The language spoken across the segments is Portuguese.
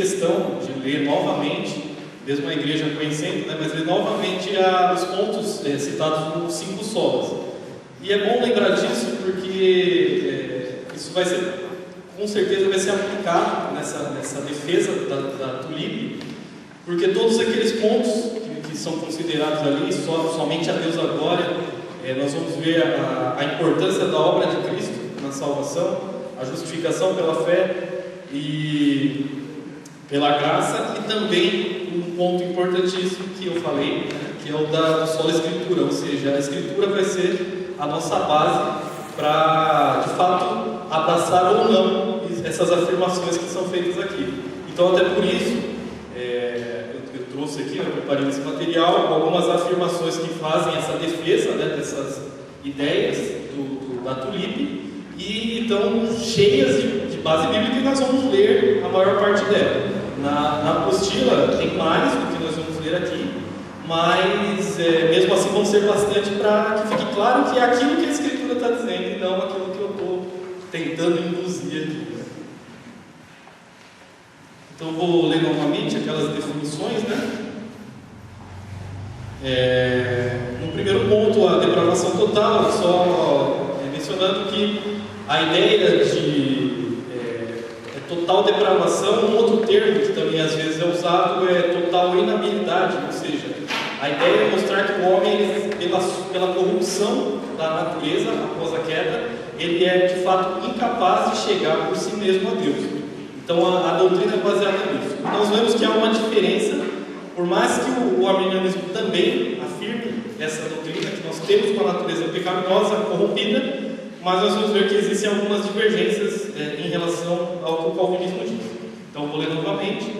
questão de ler novamente, mesmo a igreja conhecendo, né, mas ler novamente os pontos citados nos 5 solas. E é bom lembrar disso porque isso vai ser, com certeza, vai ser aplicado nessa defesa da tulipe, porque todos aqueles pontos que são considerados ali, somente a Deus a glória, nós vamos ver a importância da obra de Cristo na salvação, a justificação pela fé e pela graça, e também um ponto importantíssimo que eu falei, né, que é o da sola Escritura, ou seja, a Escritura vai ser a nossa base para, de fato, abraçar ou não essas afirmações que são feitas aqui. Então, até por isso, eu trouxe aqui, eu preparei esse material, algumas afirmações que fazem essa defesa, né, dessas ideias da tulipe, e então cheias de base bíblica, e nós vamos ler a maior parte dela. Na apostila tem mais do que nós vamos ler aqui, mas mesmo assim vão ser bastante para que fique claro que é aquilo que a Escritura está dizendo e não aquilo que eu estou tentando induzir aqui. Então vou ler novamente aquelas definições, né? No primeiro ponto, a depravação total, só mencionando que a ideia de total depravação, um outro termo que também às vezes é usado é total inabilidade, ou seja, a ideia é mostrar que o homem, pela corrupção da natureza após a queda, ele é de fato incapaz de chegar por si mesmo a Deus. Então a doutrina é baseada nisso. Nós vemos que há uma diferença, por mais que o arminianismo também afirme essa doutrina, que nós temos uma natureza pecaminosa, corrompida, mas nós vamos ver que existem algumas divergências em relação ao que o calvinismo diz. Então, vou ler novamente.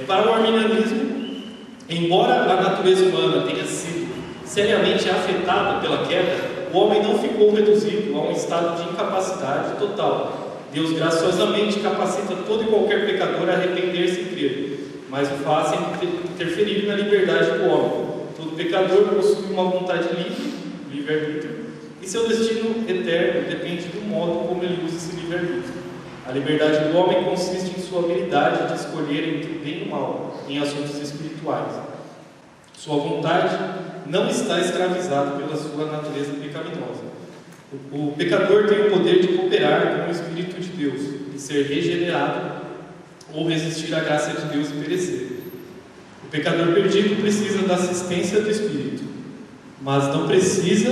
Para o arminianismo, embora a natureza humana tenha sido seriamente afetada pela queda, o homem não ficou reduzido a um estado de incapacidade total. Deus graciosamente capacita todo e qualquer pecador a arrepender-se e crer, mas o faz sem interferir na liberdade do homem. Todo pecador possui uma vontade livre, livre-arbítrio, e seu destino eterno depende do modo como ele usa esse livre-arbítrio. A liberdade do homem consiste em sua habilidade de escolher entre o bem e o mal em assuntos espirituais. Sua vontade não está escravizada pela sua natureza pecaminosa. O pecador tem o poder de cooperar com o Espírito de Deus e ser regenerado ou resistir à graça de Deus e perecer. O pecador perdido precisa da assistência do Espírito, mas não precisa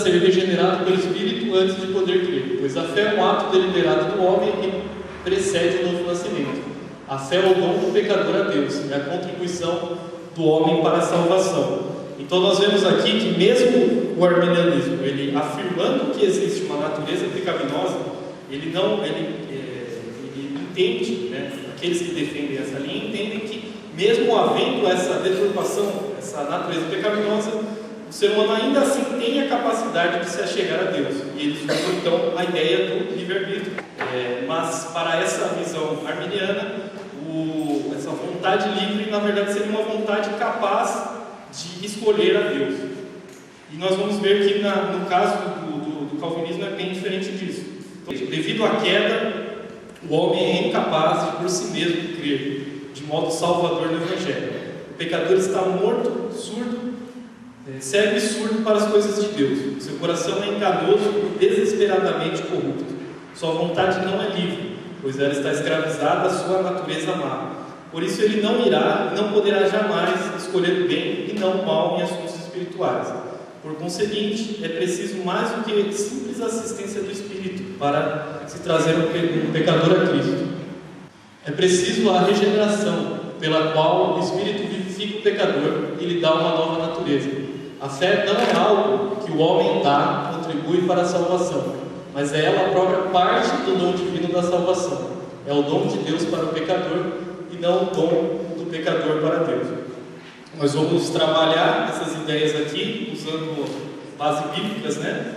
ser regenerado pelo Espírito antes de poder crer, pois a fé é um ato deliberado do homem e precede o novo nascimento. A fé é o dom do pecador a Deus e a contribuição do homem para a salvação. Então nós vemos aqui que mesmo o arminianismo, ele afirmando que existe uma natureza pecaminosa, ele entende, né, aqueles que defendem essa linha entendem que mesmo havendo essa deturpação, essa natureza pecaminosa, o ser humano ainda assim tem a capacidade de se achegar a Deus. E eles usam então a ideia do livre-arbítrio. Mas para essa visão arminiana, essa vontade livre, na verdade, seria uma vontade capaz de escolher a Deus. E nós vamos ver que no caso do calvinismo é bem diferente disso. Então, devido à queda, o homem é incapaz de por si mesmo crer de modo salvador no Evangelho. O pecador está morto, surdo, cego e surdo para as coisas de Deus. Seu coração é enganoso e desesperadamente corrupto. Sua vontade não é livre, pois ela está escravizada à sua natureza má. Por isso ele não poderá jamais escolher o bem e não o mal em assuntos espirituais. Por conseguinte, é preciso mais do que simples assistência do Espírito para se trazer um pecador a Cristo. É preciso a regeneração, pela qual o Espírito vivifica o pecador e lhe dá uma nova natureza. A fé não é algo que o homem contribui para a salvação, mas é ela a própria parte do dom divino da salvação. É o dom de Deus para o pecador e não o dom do pecador para Deus. Nós vamos trabalhar essas ideias aqui usando bases bíblicas, né,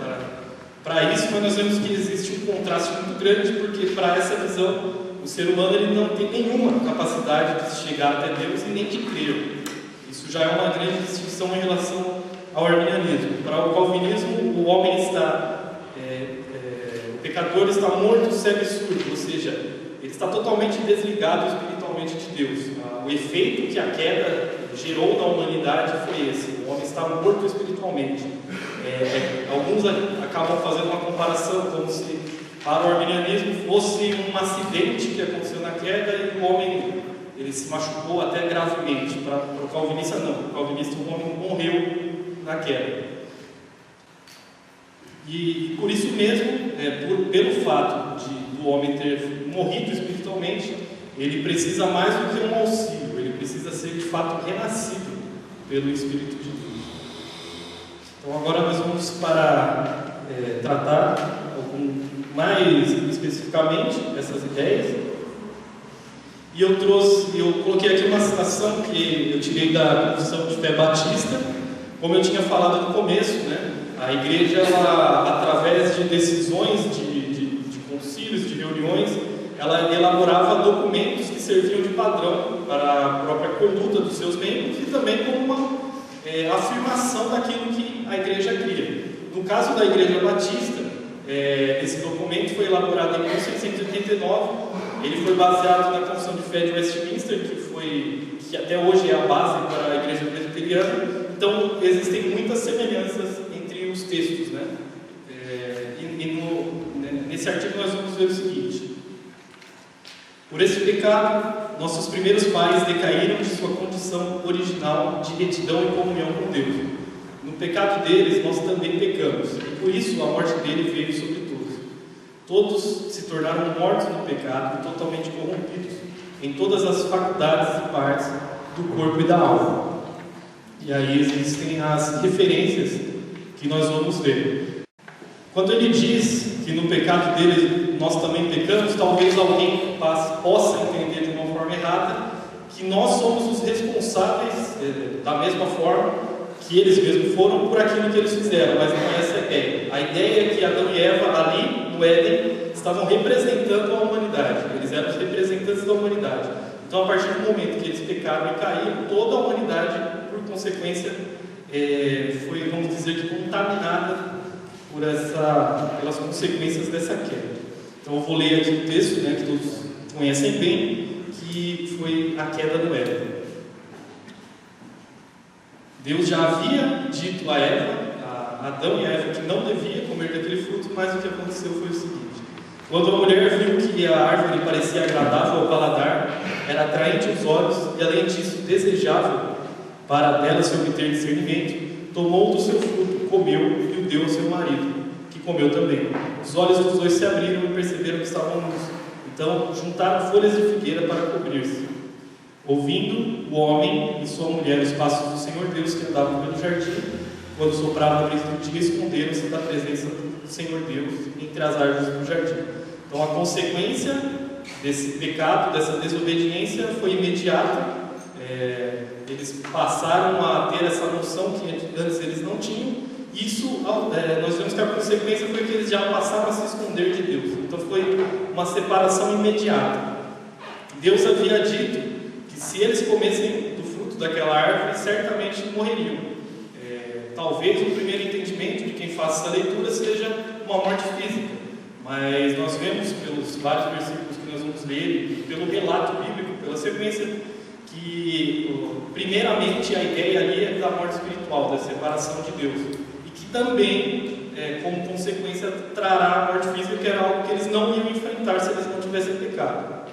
para isso, mas nós vemos que existe um contraste muito grande, porque para essa visão o ser humano ele não tem nenhuma capacidade de chegar até Deus e nem de crer. Isso já é uma grande distinção em relação ao arminianismo. Para o calvinismo, o homem está, o pecador está morto, cego e surdo, ou seja, ele está totalmente desligado espiritualmente de Deus. O efeito que a queda gerou na humanidade foi esse: o homem está morto espiritualmente. Alguns acabam fazendo uma comparação como se para o arminianismo fosse um acidente que aconteceu na queda e o homem ele se machucou até gravemente. Para o calvinista não, para o calvinista o homem morreu na queda. E por isso mesmo, pelo fato do homem ter morrido espiritualmente, ele precisa mais do que um auxílio, ele precisa ser de fato renascido pelo Espírito de Deus. Então agora nós vamos para tratar mais especificamente essas ideias. E eu coloquei aqui uma citação que eu tirei da Confissão de Fé Batista. Como eu tinha falado no começo, né? A igreja, ela, através de decisões de concílios, de reuniões, ela elaborava documentos que serviam de padrão para a própria conduta dos seus membros e também como uma afirmação daquilo que a igreja cria. No caso da Igreja Batista, esse documento foi elaborado em 1689, ele foi baseado na Confissão de Fé de Westminster, que até hoje é a base para a Igreja Presbiteriana. Então, existem muitas semelhanças entre os textos, né? Nesse artigo nós vamos ver o seguinte: por esse pecado, nossos primeiros pais decaíram de sua condição original de retidão e comunhão com Deus. No pecado deles, nós também pecamos, e por isso a morte dele veio sobre todos. Todos se tornaram mortos no pecado e totalmente corrompidos em todas as faculdades e partes do corpo e da alma. E aí existem as referências que nós vamos ver. Quando ele diz que no pecado dele nós também pecamos, talvez alguém possa entender de uma forma errada que nós somos os responsáveis, da mesma forma que eles mesmos foram, por aquilo que eles fizeram, mas não é essa a ideia. A ideia é que Adão e Eva ali no Éden estavam representando a humanidade, eles eram os representantes da humanidade. Então, a partir do momento que eles pecaram e caíram, toda a humanidade, por consequência, foi, vamos dizer, que contaminada pelas consequências dessa queda. Então, eu vou ler aqui o texto, né, que todos conhecem bem, que foi a queda do Éden. Deus já havia dito a Adão e a Eva, que não devia comer daquele fruto, mas o que aconteceu foi o seguinte: quando a mulher viu que a árvore parecia agradável ao paladar, era atraente aos olhos e, além disso, desejável para dela se obter discernimento, tomou do seu fruto, comeu e o deu ao seu marido, que comeu também. Os olhos dos dois se abriram e perceberam que estavam nus. Então juntaram folhas de figueira para cobrir-se. Ouvindo o homem e sua mulher os passos do Senhor Deus que andavam pelo jardim, quando soprava a brisa do dia, esconderam-se da presença do Senhor Deus entre as árvores do jardim. Então a consequência desse pecado, dessa desobediência, foi imediata. Eles passaram a ter essa noção que antes eles não tinham. Isso, nós vemos que a consequência foi que eles já passaram a se esconder de Deus. Então foi uma separação imediata. Deus havia dito que se eles comessem do fruto daquela árvore, certamente morreriam. Talvez o primeiro entendimento de quem faz essa leitura seja uma morte física, mas nós vemos pelos vários versículos que nós vamos ler e pelo relato bíblico, pela sequência, que primeiramente a ideia ali é da morte espiritual, da separação de Deus, e que também, como consequência, trará a morte física, que era algo que eles não iam enfrentar se eles não tivessem pecado.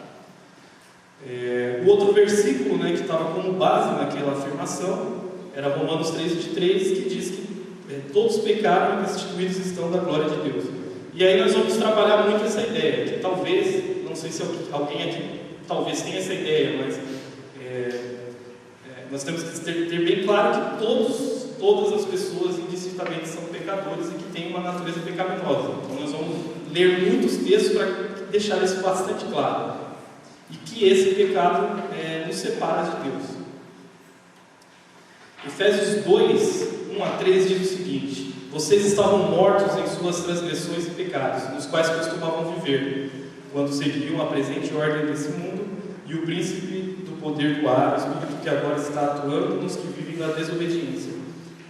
O outro versículo, né, que estava como base naquela afirmação era Romanos 3:23, que diz que todos pecaram e destituídos estão da glória de Deus. E aí nós vamos trabalhar muito essa ideia, que talvez, não sei se alguém aqui talvez tenha essa ideia, mas nós temos que ter bem claro que todas as pessoas indistintamente são pecadores e que têm uma natureza pecaminosa. Então nós vamos ler muitos textos para deixar isso bastante claro. E que esse pecado nos separa de Deus. Efésios 2:1-3 diz o seguinte: vocês estavam mortos em suas transgressões e pecados, nos quais costumavam viver, quando seguiam a presente ordem desse mundo e o príncipe do poder do ar, o espírito que agora está atuando nos que vivem na desobediência.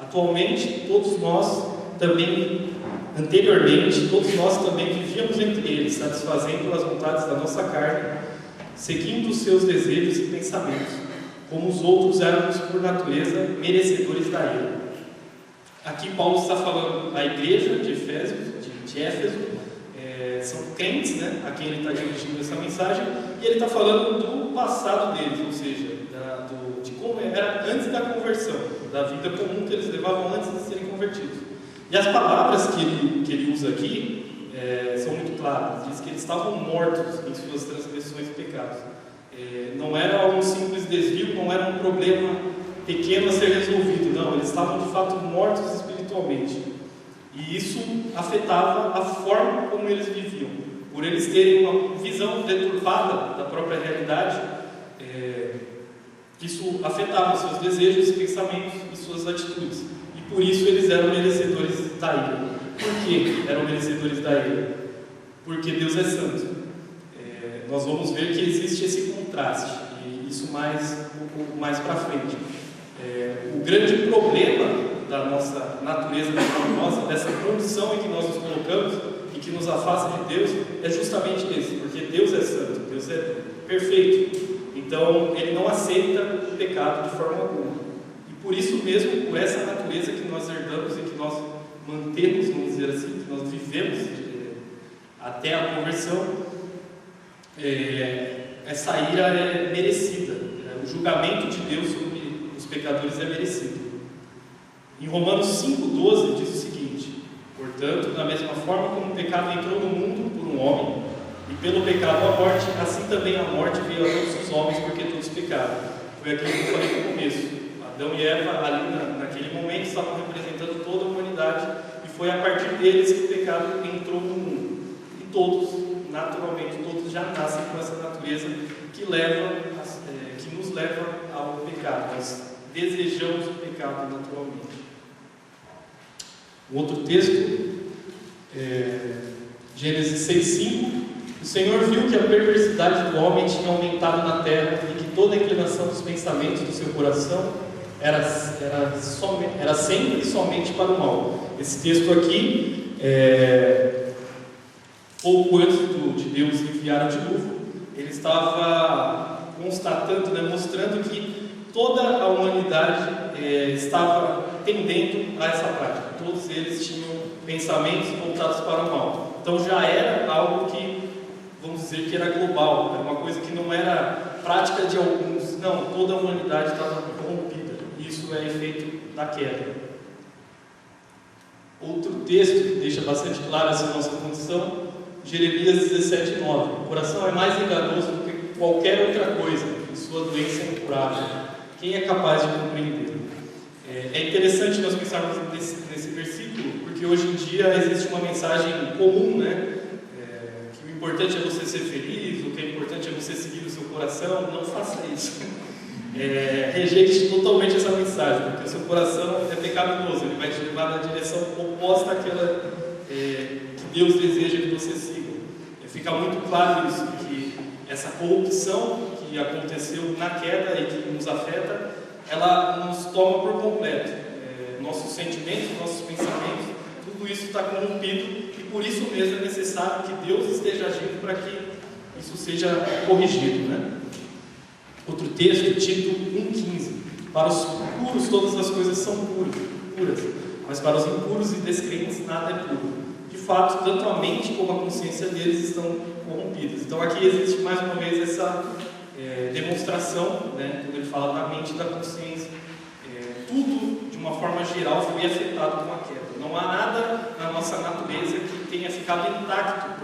Atualmente, todos nós também Anteriormente, todos nós também vivíamos entre eles, satisfazendo as vontades da nossa carne, seguindo os seus desejos e pensamentos. Como os outros, éramos por natureza merecedores da ira. Aqui Paulo está falando à igreja de Éfeso, são crentes, né, a quem ele está dirigindo essa mensagem, e ele está falando do passado deles, ou seja, de como era antes da conversão, da vida comum que eles levavam antes de serem convertidos. E as palavras que ele usa aqui são muito claras. Diz que eles estavam mortos em suas transgressões e pecados. Não era um simples desvio, não era um problema pequeno a ser resolvido, não, eles estavam de fato mortos espiritualmente. E isso afetava a forma como eles viviam. Por eles terem uma visão deturpada da própria realidade, isso afetava seus desejos, pensamentos e suas atitudes. E por isso eles eram merecedores da ira. Por que eram merecedores da ira? Porque Deus é santo. Nós vamos ver que existe esse contraste, e isso um pouco mais para frente. O grande problema da nossa natureza pecaminosa, dessa condição em que nós nos colocamos e que nos afasta de Deus, é justamente esse, porque Deus é santo, Deus é perfeito, então Ele não aceita o pecado de forma alguma. E por isso mesmo, por essa natureza que nós herdamos e que nós mantemos, vamos dizer assim, que nós vivemos até a conversão, essa ira é merecida, o julgamento de Deus sobre os pecadores é merecido. Em Romanos 5,12 diz o seguinte: portanto, da mesma forma como o pecado entrou no mundo por um homem, e pelo pecado a morte, assim também a morte veio a todos os homens, porque todos pecaram. Foi aquilo que eu falei no começo. Adão e Eva, ali naquele momento, estavam representando toda a humanidade, e foi a partir deles que o pecado entrou no mundo. E todos, naturalmente, todos já nascem com essa natureza que nos leva ao pecado. Nós desejamos o pecado naturalmente. Um outro texto, Gênesis 6,5: o Senhor viu que a perversidade do homem tinha aumentado na terra e que toda a inclinação dos pensamentos do seu coração era sempre e somente para o mal. Esse texto aqui, pouco antes de Deus enviar o dilúvio, ele estava constatando, mostrando que toda a humanidade estava tendendo a essa prática. Todos eles tinham pensamentos voltados para o mal. Então já era algo que, vamos dizer, que era global, era uma coisa que não era prática de alguns, não, toda a humanidade estava corrompida. Isso é efeito da queda. Outro texto que deixa bastante clara essa nossa condição, Jeremias 17,9: o coração é mais enganoso do que qualquer outra coisa, e sua doença é incurável. Quem é capaz de compreender? É interessante nós pensarmos nesse versículo, porque hoje em dia existe uma mensagem comum, que o importante é você ser feliz, o que é importante é você seguir o seu coração. Não faça isso. Rejeite totalmente essa mensagem, porque o seu coração é pecaminoso, ele vai te levar na direção oposta àquela que Deus deseja que você siga. Fica muito claro isso, que essa corrupção que aconteceu na queda e que nos afeta, ela nos toma por completo. Nossos sentimentos, nossos pensamentos, tudo isso está corrompido, e por isso mesmo é necessário que Deus esteja agindo para que isso seja corrigido, Outro texto, Tito 1,15: para os puros todas as coisas são puras, mas para os impuros e descrentes nada é puro. De fato, tanto a mente como a consciência deles estão corrompidas. Então aqui existe mais uma vez essa demonstração, quando ele fala da mente e da consciência. Tudo, de uma forma geral, foi afetado com a queda. Não há nada na nossa natureza que tenha ficado intacto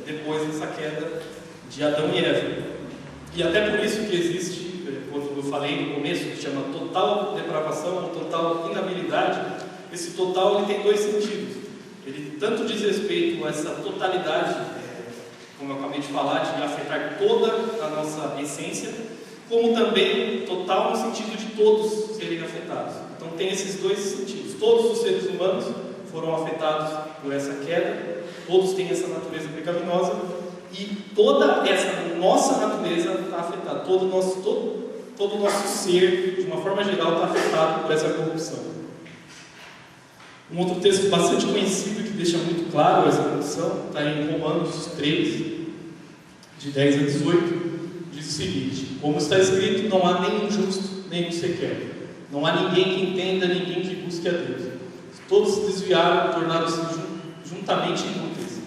depois dessa queda de Adão e Eva. E até por isso que existe, quando eu falei no começo, que chama total depravação ou total inabilidade. Esse total ele tem dois sentidos. Ele tanto diz respeito a essa totalidade, como eu acabei de falar, de afetar toda a nossa essência, como também total no sentido de todos serem afetados. Então tem esses dois sentidos. Todos os seres humanos foram afetados por essa queda, todos têm essa natureza pecaminosa, e toda essa nossa natureza está afetada, todo o nosso ser, de uma forma geral, está afetado por essa corrupção. Um outro texto bastante conhecido que deixa muito claro essa condição está em Romanos 3, de 10 a 18, diz o seguinte: como está escrito, não há nenhum justo, nenhum sequer. Não há ninguém que entenda, ninguém que busque a Deus. Todos se desviaram, tornaram-se juntamente inúteis.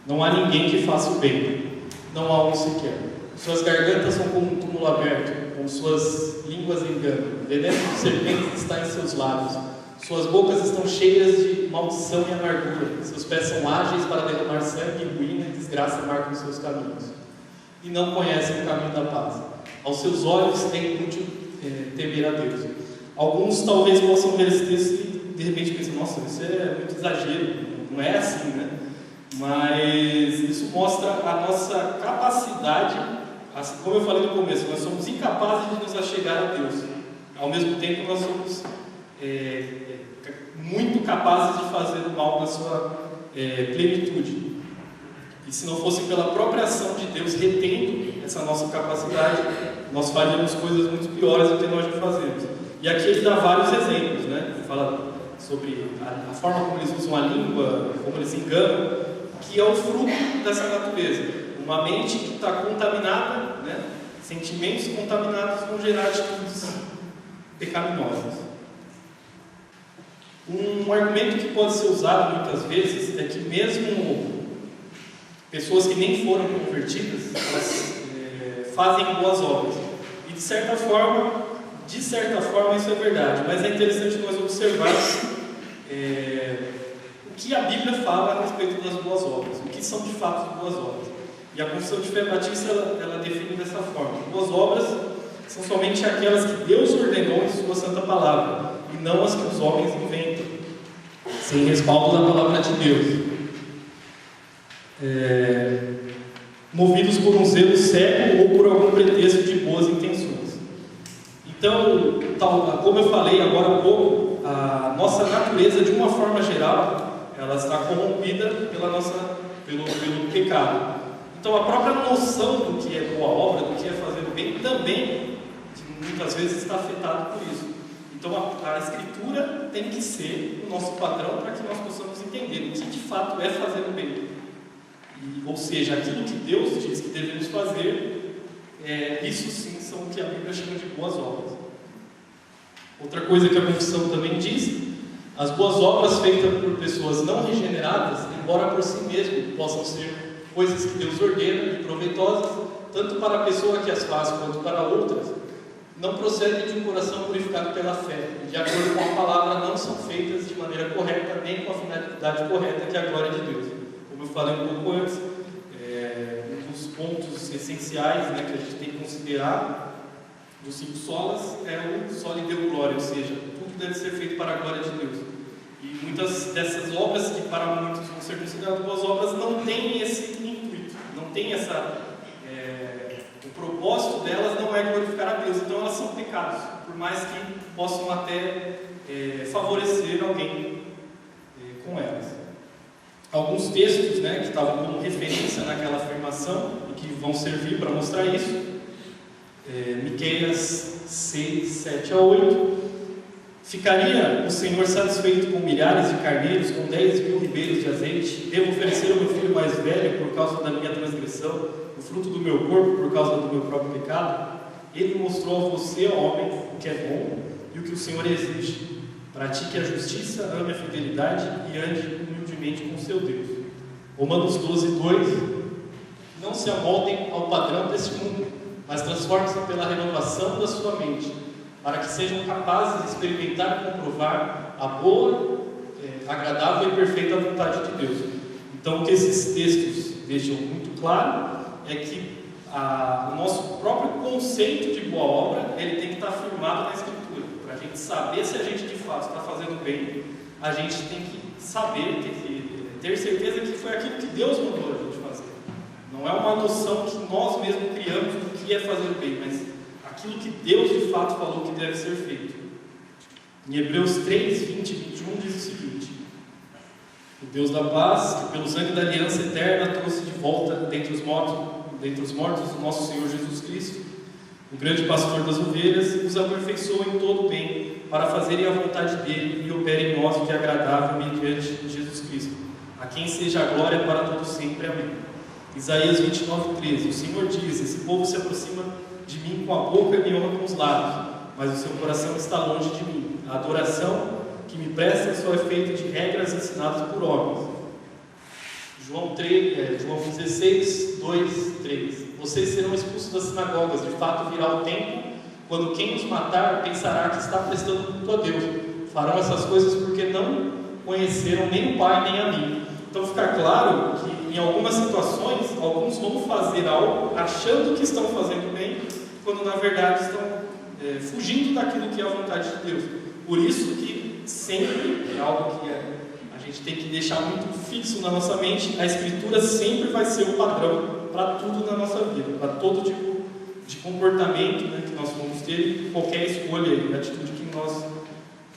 Não há ninguém que faça o bem, não há um sequer. Suas gargantas são como um túmulo aberto, com suas línguas enganam. O veneno de serpentes está em seus lábios. Suas bocas estão cheias de maldição e amargura. Seus pés são ágeis para derramar sangue, e ruína e desgraça marcam os seus caminhos. E não conhecem o caminho da paz. Aos seus olhos é inútil temer a Deus. Alguns talvez possam ver esse texto e de repente pensam: nossa, isso é muito exagero, não é assim, né? Mas isso mostra a nossa capacidade, assim como eu falei no começo, nós somos incapazes de nos achegar a Deus. Ao mesmo tempo, nós somos muito capazes de fazer o mal na sua plenitude. E se não fosse pela própria ação de Deus retendo essa nossa capacidade, nós faríamos coisas muito piores do que nós já fazemos. E aqui ele dá vários exemplos, né? Ele fala sobre a forma como eles usam a língua, como eles enganam, que é o fruto dessa natureza. Uma mente que está contaminada, né? Sentimentos contaminados vão gerar atitudes pecaminosas. Um argumento que pode ser usado muitas vezes é que mesmo pessoas que nem foram convertidas, elas fazem boas obras. E de certa forma isso é verdade, mas é interessante nós observarmos o que a Bíblia fala a respeito das boas obras, o que são de fato as boas obras. E a Confissão de Fé Batista ela define dessa forma: boas obras são somente aquelas que Deus ordenou em sua santa palavra, e não as que os homens inventam, sem respaldo da palavra de Deus. Movidos por um zelo cego ou por algum pretexto de boas intenções. Então, como eu falei agora há pouco, a nossa natureza, de uma forma geral, ela está corrompida pelo pecado. Então, a própria noção do que é boa obra, do que é fazer o bem, também, muitas vezes, está afetada por isso. Então, a Escritura tem que ser o nosso padrão para que nós possamos entender o que de fato é fazer o bem. Ou seja, aquilo que Deus diz que devemos fazer, isso sim são o que a Bíblia chama de boas obras. Outra coisa que a Confissão também diz: as boas obras feitas por pessoas não regeneradas, embora por si mesmo possam ser coisas que Deus ordena e proveitosas, tanto para a pessoa que as faz quanto para outras, não procedem de um coração purificado pela fé, e de acordo com a palavra não são feitas de maneira correta, nem com a finalidade correta, que é a glória de Deus. Como eu falei um pouco antes, um dos pontos essenciais, né, que a gente tem que considerar dos 5 solas é o soli deo glória, ou seja, tudo deve ser feito para a glória de Deus. E muitas dessas obras, que para muitos vão ser consideradas boas obras, não têm esse intuito, não tem o propósito delas não é glorificar a Deus, então elas são pecados, por mais que possam até favorecer alguém com elas. Alguns textos, né, que estavam como referência naquela afirmação e que vão servir para mostrar isso: Miqueias 6, 7 a 8. Ficaria o Senhor satisfeito com milhares de carneiros, com 10.000 ribeiros de azeite? Devo oferecer o meu filho mais velho por causa da minha transgressão, o fruto do meu corpo por causa do meu próprio pecado? Ele mostrou a você, ó homem, o que é bom e o que o Senhor exige. Pratique a justiça, ame a fidelidade e ande humildemente com seu Deus. Romanos 12, 2. Não se amoldem ao padrão deste mundo, mas transformem-se pela renovação da sua mente, para que sejam capazes de experimentar e comprovar a boa, agradável e perfeita vontade de Deus. Então, o que esses textos deixam muito claro é que o nosso próprio conceito de boa obra, ele tem que estar firmado na Escritura. Para a gente saber se a gente de fato está fazendo bem, a gente tem que saber, tem que ter certeza que foi aquilo que Deus mandou a gente fazer. Não é uma noção que nós mesmos criamos do que é fazer o bem, mas aquilo que Deus de fato falou que deve ser feito. Em Hebreus 3, 20 e 21 diz o seguinte: o Deus da paz, que pelo sangue da aliança eterna trouxe de volta dentre os mortos o nosso Senhor Jesus Cristo, o grande pastor das ovelhas, os aperfeiçoa em todo o bem, para fazerem a vontade dele e operem em nós o que é agradável mediante Jesus Cristo, a quem seja a glória para todo sempre. Amém. Isaías 29:13. O Senhor diz: esse povo se aproxima de mim com a boca e me honra com os lábios, mas o seu coração está longe de mim. A adoração que me prestam só é feita de regras ensinadas por homens. João 16, 2, 3. Vocês serão expulsos das sinagogas. De fato virá o tempo quando quem os matar pensará que está prestando culto a Deus. Farão essas coisas porque não conheceram nem o Pai nem a mim. Então fica claro que em algumas situações alguns vão fazer algo achando que estão fazendo bem, quando na verdade estão fugindo daquilo que é a vontade de Deus. Por isso que sempre é algo que a gente tem que deixar muito fixo na nossa mente. A Escritura sempre vai ser o padrão para tudo na nossa vida, para todo tipo de comportamento, né, que nós vamos ter, qualquer escolha e atitude que nós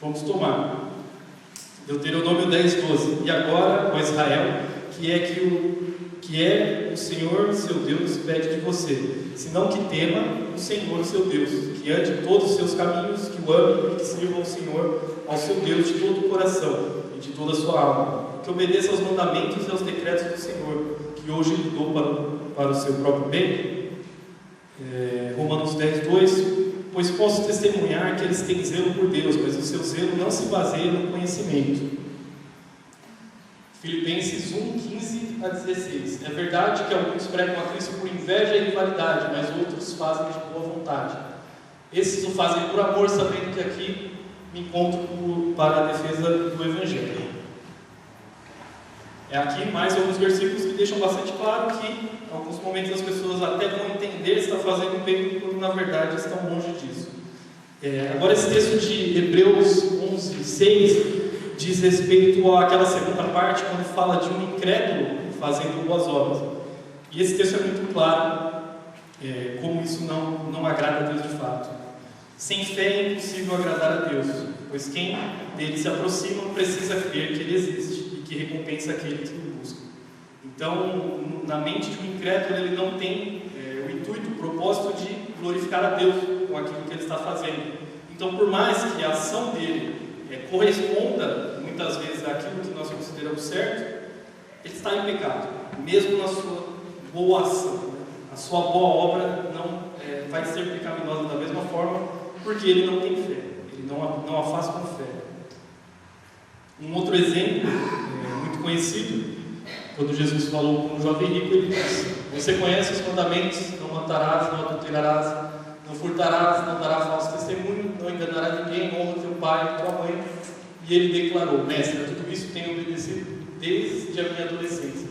vamos tomar. Deuteronômio 10:12. E agora, ó Israel, que é o Senhor seu Deus pede de você, senão que tema o Senhor seu Deus, que ande em todos os seus caminhos, que o ame e que sirva ao Senhor, ao seu Deus, de todo o coração e de toda a sua alma, que obedeça aos mandamentos e aos decretos do Senhor, que hoje lhe dou para o seu próprio bem. Romanos 10:2. Pois posso testemunhar que eles têm zelo por Deus, mas o seu zelo não se baseia no conhecimento. Filipenses 1:15-16. É verdade que alguns pregam a Cristo por inveja e rivalidade, mas outros fazem de boa vontade. Esses o fazem por amor, sabendo que aqui me encontro para a defesa do Evangelho. Aqui mais alguns versículos que deixam bastante claro que em alguns momentos as pessoas até vão entender se está fazendo bem, quando na verdade estão longe disso. Agora esse texto de Hebreus 11:6 diz respeito àquela segunda parte, quando fala de um incrédulo fazendo boas obras. E esse texto é muito claro, como isso não agrada a Deus de fato. Sem fé é impossível agradar a Deus, pois quem dele se aproxima precisa crer que ele existe e que recompensa aquele que o busca. Então, na mente de um incrédulo, ele não tem o intuito, o propósito de glorificar a Deus com aquilo que ele está fazendo. Então, por mais que a ação dele corresponda muitas vezes àquilo que nós consideramos certo, ele está em pecado, mesmo na sua boa ação, né? A sua boa obra não vai ser pecaminosa da mesma forma, porque ele não tem fé, ele não a faz com fé. Um outro exemplo muito conhecido, quando Jesus falou com um jovem rico, ele disse: você conhece os mandamentos: não matarás, não adulterarás, não furtarás, não darás falso testemunho, não enganarás ninguém, honra teu pai e tua mãe. E ele declarou: mestre, a tudo isso tenho obedecido desde a minha adolescência.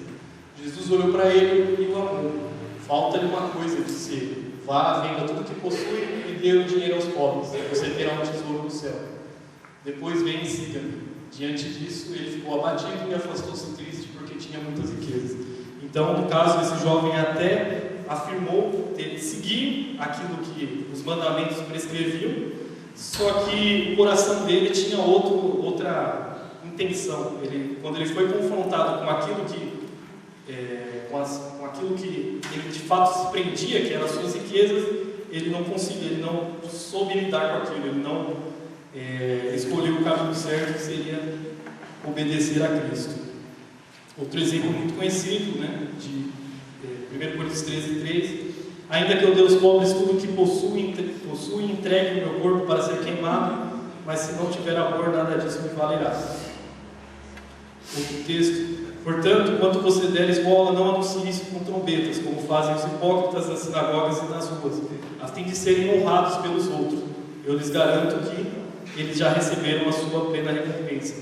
Jesus olhou para ele e o amou. Falta-lhe uma coisa, disse ele: vá, venda tudo que possui e dê o dinheiro aos pobres, e você terá um tesouro no céu. Depois vem e siga-me. Diante disso, ele ficou abatido e afastou-se triste, porque tinha muitas riquezas. Então, no caso, esse jovem até afirmou seguir aquilo que os mandamentos prescreviam, só que o coração dele tinha outra intenção. Quando ele foi confrontado com aquilo que ele de fato se prendia, que eram as suas riquezas, ele não conseguiu, ele não soube lidar com aquilo, ele não escolheu o caminho certo, que seria obedecer a Cristo. Outro exemplo muito conhecido, né, de 1 Coríntios 13:3: ainda que eu dê aos pobres tudo o que possui e entregue o meu corpo para ser queimado, mas se não tiver amor, nada disso me valerá. Outro texto: portanto, quando você der esmola, não anuncie isso com trombetas, como fazem os hipócritas nas sinagogas e nas ruas, a fim de serem honrados pelos outros. Eu lhes garanto que eles já receberam a sua plena recompensa.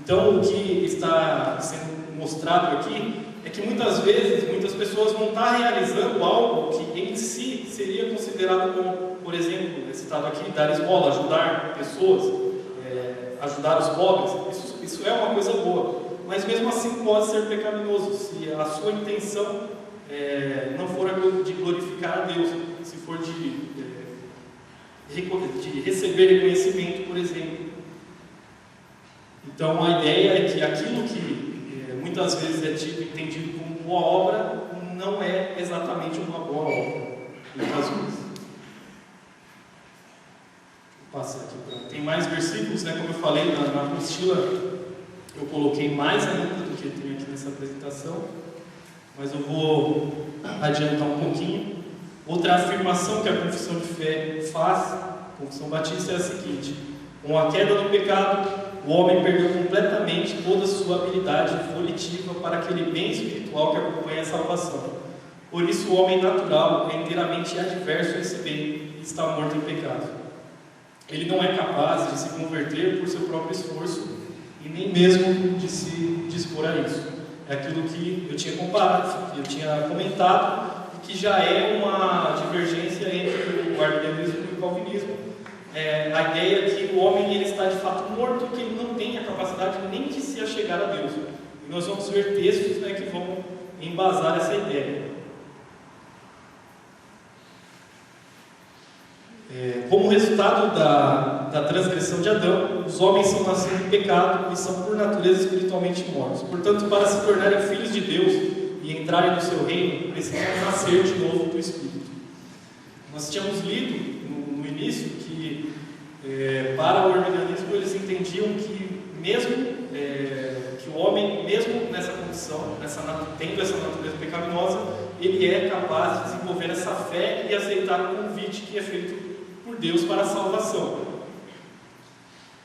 Então, o que está sendo mostrado aqui é que muitas vezes, muitas pessoas vão estar realizando algo que em si seria considerado como, por exemplo, citado aqui, dar esmola, ajudar pessoas, ajudar os pobres. Isso é uma coisa boa, mas mesmo assim pode ser pecaminoso, se a sua intenção não for de glorificar a Deus, se for de receber reconhecimento, por exemplo. Então a ideia é que aquilo que muitas vezes é entendido como boa obra não é exatamente uma boa obra, muitas vezes. passar aqui. Tem mais versículos, né? Como eu falei, na apostila eu coloquei mais ainda do que tem aqui nessa apresentação, mas eu vou adiantar um pouquinho. Outra afirmação que a confissão de fé faz, a confissão batista, é a seguinte: com a queda do pecado, o homem perdeu completamente toda a sua habilidade volitiva para aquele bem espiritual que acompanha a salvação. Por isso, o homem natural é inteiramente adverso a esse bem e está morto em pecado. Ele não é capaz de se converter por seu próprio esforço e nem mesmo de se dispor a isso. É aquilo que eu tinha comparado, que eu tinha comentado, e que já é uma divergência entre o arminianismo e o calvinismo. A ideia que o homem ele está de fato morto, que ele não tem a capacidade nem de se achegar a Deus. E nós vamos ver textos, né, que vão embasar essa ideia. Como resultado da transgressão de Adão, os homens são nascidos em pecado e são por natureza espiritualmente mortos. Portanto, para se tornarem filhos de Deus e entrarem no seu reino, precisam nascer de novo do Espírito. Nós tínhamos lido no início que para o arminianismo eles entendiam que mesmo que o homem, mesmo nessa condição, tendo essa natureza pecaminosa, ele é capaz de desenvolver essa fé e aceitar o convite que é feito por Deus para a salvação.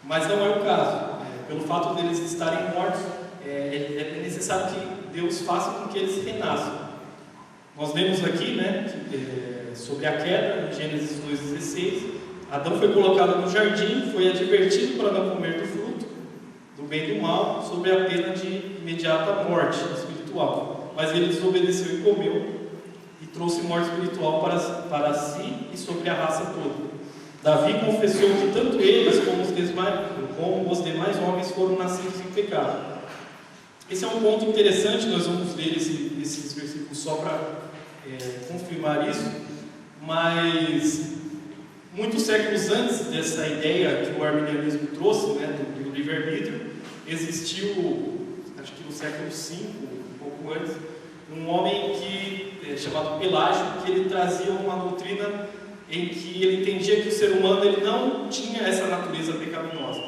Mas não é o caso. Pelo fato deles estarem mortos, é necessário que Deus faça com que eles renasçam. Nós vemos aqui, né, sobre a queda, em Gênesis 2,16, Adão foi colocado no jardim, foi advertido para não comer do fruto, do bem e do mal, sob a pena de imediata morte espiritual. Mas ele desobedeceu e comeu, e trouxe morte espiritual para si e sobre a raça toda. Davi confessou que tanto eles como os demais homens foram nascidos em pecado. Esse é um ponto interessante, nós vamos ler esses versículos só para confirmar isso, mas muitos séculos antes dessa ideia que o arminianismo trouxe, né, do livre-arbítrio, existiu, acho que no século V, um pouco antes, um homem chamado Pelágio, que ele trazia uma doutrina em que ele entendia que o ser humano ele não tinha essa natureza pecaminosa.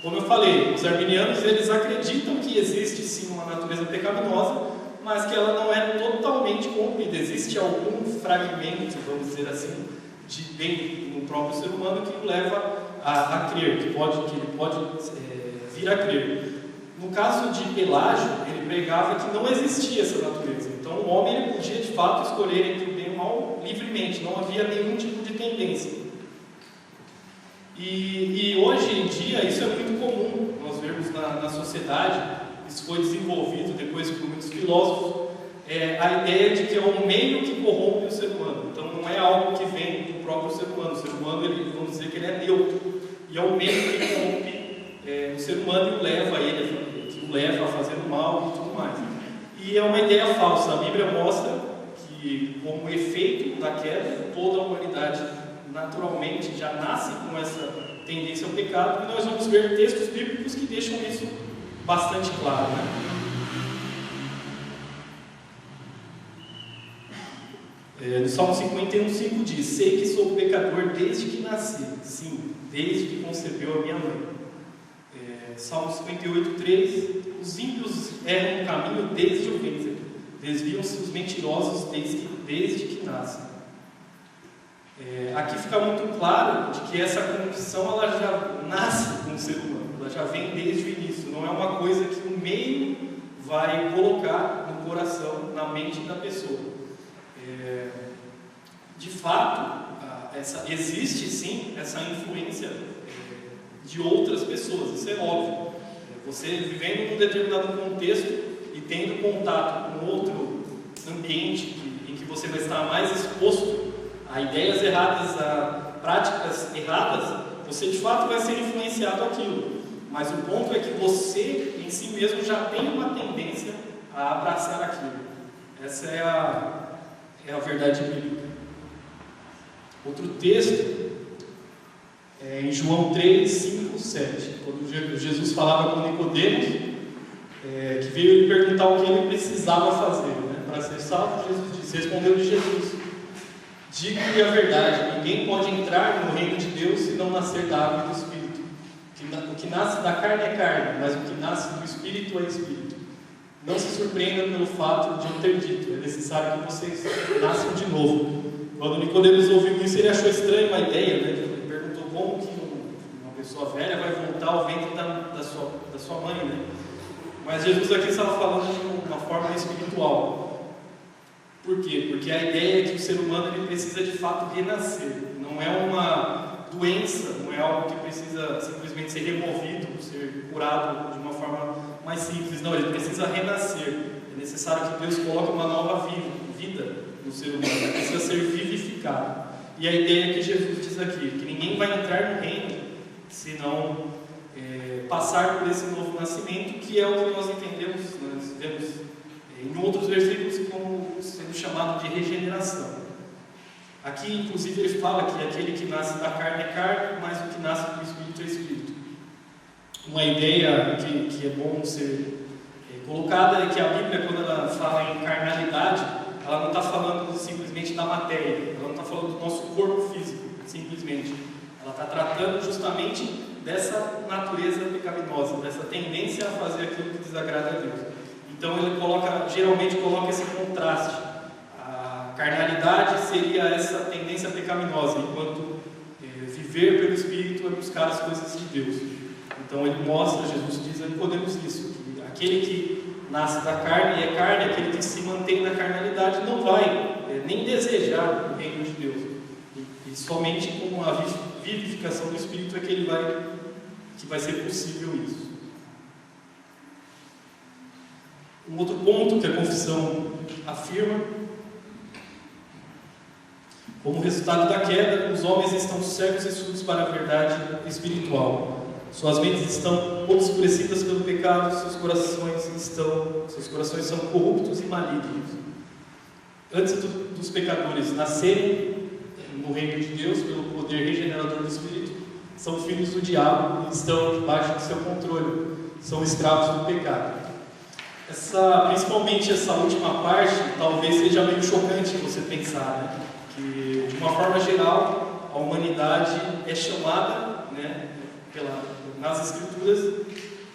Como eu falei, os arminianos eles acreditam que existe sim uma natureza pecaminosa, mas que ela não é totalmente corrompida. Existe algum fragmento, vamos dizer assim, de bem no próprio ser humano que o leva a crer, que ele pode vir a crer. No caso de Pelágio, ele pregava que não existia essa natureza. Então o homem ele podia de fato escolher entre o bem e o mal livremente, não havia nenhum tipo de tendência. E hoje em dia isso é muito comum, nós vemos na sociedade, isso foi desenvolvido depois por muitos filósofos, a ideia de que é um meio que corrompe o ser humano. Então não é algo que vem do próprio ser humano. O ser humano, vamos dizer que ele é neutro, e é um meio que corrompe o ser humano e o leva a fazer o mal e tudo mais. E é uma ideia falsa. A Bíblia mostra que, como efeito da queda, toda a humanidade naturalmente já nasce com essa tendência ao pecado, e nós vamos ver textos bíblicos que deixam isso bastante claro, né? No Salmo 51,5 diz: sei que sou pecador desde que nasci, sim, desde que concebeu a minha mãe. Salmo 58,3: os ímpios erram no caminho desde o ventre, desviam-se os mentirosos desde que nascem. Aqui fica muito claro de que essa condição ela já nasce com o ser humano, ela já vem desde o início, não é uma coisa que o meio vai colocar no coração, na mente da pessoa. De fato, existe sim essa influência de outras pessoas, isso é óbvio. Você vivendo num determinado contexto e tendo contato com outro ambiente em que você vai estar mais exposto a ideias erradas, a práticas erradas, você de fato vai ser influenciado aquilo. Mas o ponto é que você em si mesmo já tem uma tendência a abraçar aquilo. Essa é a verdade bíblica. Outro texto é em João 3, 5, 7, quando Jesus falava com Nicodemos, que veio lhe perguntar o que ele precisava fazer, né, para ser salvo. Jesus disse, respondeu-lhe Jesus: Digo-lhe a verdade, ninguém pode entrar no reino de Deus se não nascer da água e do Espírito. O que nasce da carne é carne, mas o que nasce do Espírito é Espírito. Não se surpreenda pelo fato de eu ter dito, é necessário que vocês nasçam de novo. Quando Nicodemos ouviu isso, ele achou estranha uma ideia, né? Ele perguntou como que uma pessoa velha vai voltar ao ventre da sua mãe, né? Mas Jesus aqui estava falando de uma forma espiritual. Por quê? Porque a ideia é que o ser humano ele precisa de fato renascer. Não é uma doença, não é algo que precisa simplesmente ser removido, ser curado de uma forma mais simples. Não, ele precisa renascer. É necessário que Deus coloque uma nova vida no ser humano. Ele precisa ser vivificado. E a ideia que Jesus diz aqui, que ninguém vai entrar no reino se não passar por esse novo nascimento, que é o que nós entendemos, nós vemos em outros versículos como sendo chamado de regeneração. Aqui, inclusive, ele fala que aquele que nasce da carne é carne, mas o que nasce do Espírito é Espírito. Uma ideia que é bom ser colocada é que a Bíblia, quando ela fala em carnalidade, ela não está falando simplesmente da matéria, ela não está falando do nosso corpo físico, simplesmente. Ela está tratando justamente dessa natureza pecaminosa, dessa tendência a fazer aquilo que desagrada a Deus. Então ele geralmente coloca esse contraste. A carnalidade seria essa tendência pecaminosa, enquanto viver pelo Espírito é buscar as coisas de Deus. Então ele mostra, Jesus diz a Nicodemos isso, que aquele que nasce da carne é carne, aquele que se mantém na carnalidade não vai nem desejar o reino de Deus. E somente com a vivificação do Espírito é que vai ser possível isso. Um outro ponto que a confissão afirma: como resultado da queda, os homens estão cegos e surdos para a verdade espiritual. Suas mentes estão obscurecidas pelo pecado, seus corações são corruptos e malignos. Antes dos pecadores nascerem no reino de Deus, pelo poder regenerador do Espírito, são filhos do diabo e estão debaixo do seu controle, são escravos do pecado. Principalmente essa última parte, talvez seja meio chocante você pensar, né? Que de uma forma geral, a humanidade é chamada, né, nas Escrituras,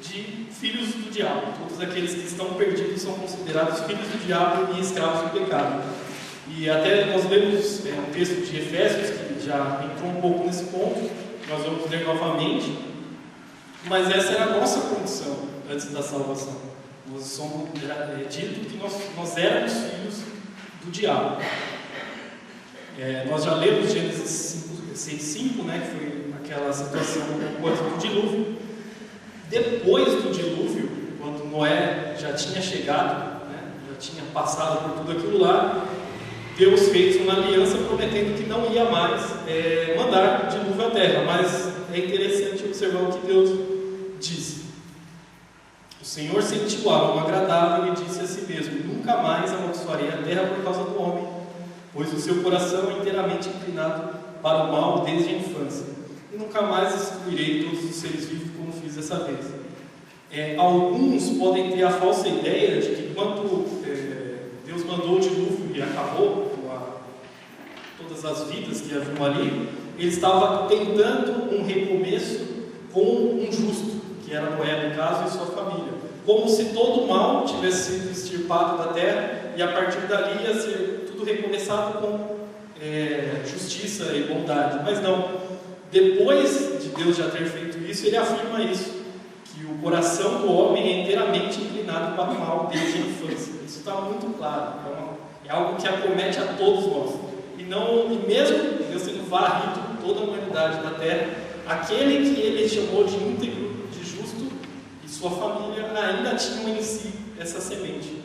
de filhos do diabo. Todos aqueles que estão perdidos são considerados filhos do diabo e escravos do pecado. E até nós lemos um texto de Efésios, que já entrou um pouco nesse ponto, nós vamos ler novamente, mas essa era a nossa condição antes da salvação. Nós somos dito que nós éramos filhos do diabo. Nós já lemos Gênesis 6:5, né, que foi aquela situação depois do dilúvio. Depois do dilúvio, quando Noé já tinha chegado, né, já tinha passado por tudo aquilo lá, Deus fez uma aliança prometendo que não ia mais mandar dilúvio à terra. Mas é interessante observar o que Deus disse. O Senhor sentiu algo agradável e disse a si mesmo: nunca mais amaldiçoarei a terra por causa do homem, pois o seu coração é inteiramente inclinado para o mal desde a infância. E nunca mais excluirei todos os seres vivos como fiz dessa vez. Alguns podem ter a falsa ideia de que quando Deus mandou o dilúvio e acabou com todas as vidas que haviam ali, Ele estava tentando um recomeço com um justo, que era Noé no caso, e sua família. Como se todo o mal tivesse sido extirpado da terra e a partir dali ia ser tudo recomeçado com justiça e bondade. Mas não. Depois de Deus já ter feito isso, Ele afirma isso, que o coração do homem é inteiramente inclinado para o mal desde a infância. Isso está muito claro. É algo que acomete a todos nós. E mesmo Deus tendo varrido toda a humanidade da terra, aquele que Ele chamou de íntegro, de justo, e sua família ainda tinham em si essa semente.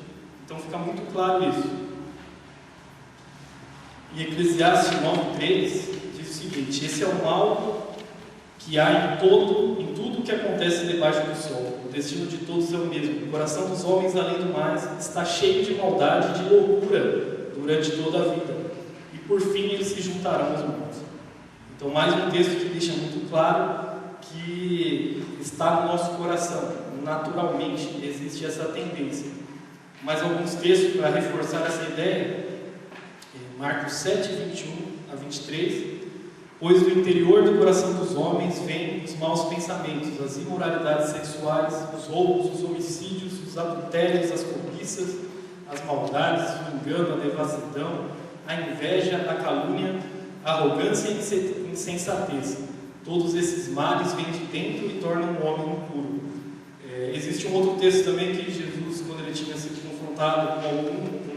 Então fica muito claro isso. Em Eclesiastes 9:3 diz o seguinte: esse é o mal que há em tudo que acontece debaixo do sol. O destino de todos é o mesmo. O coração dos homens, além do mais, está cheio de maldade e de loucura durante toda a vida. E por fim eles se juntarão aos mortos. Então, mais um texto que deixa muito claro que está no nosso coração. Naturalmente existe essa tendência. Mais alguns textos para reforçar essa ideia. Marcos 7, 21 a 23. Pois do interior do coração dos homens vêm os maus pensamentos, as imoralidades sexuais, os roubos, os homicídios, os adultérios, as cobiças, as maldades, o engano, a devassidão, a inveja, a calúnia, a arrogância e a insensatez. Todos esses males vêm de dentro e tornam o homem impuro. Existe um outro texto também que Jesus, quando ele tinha sido confrontado com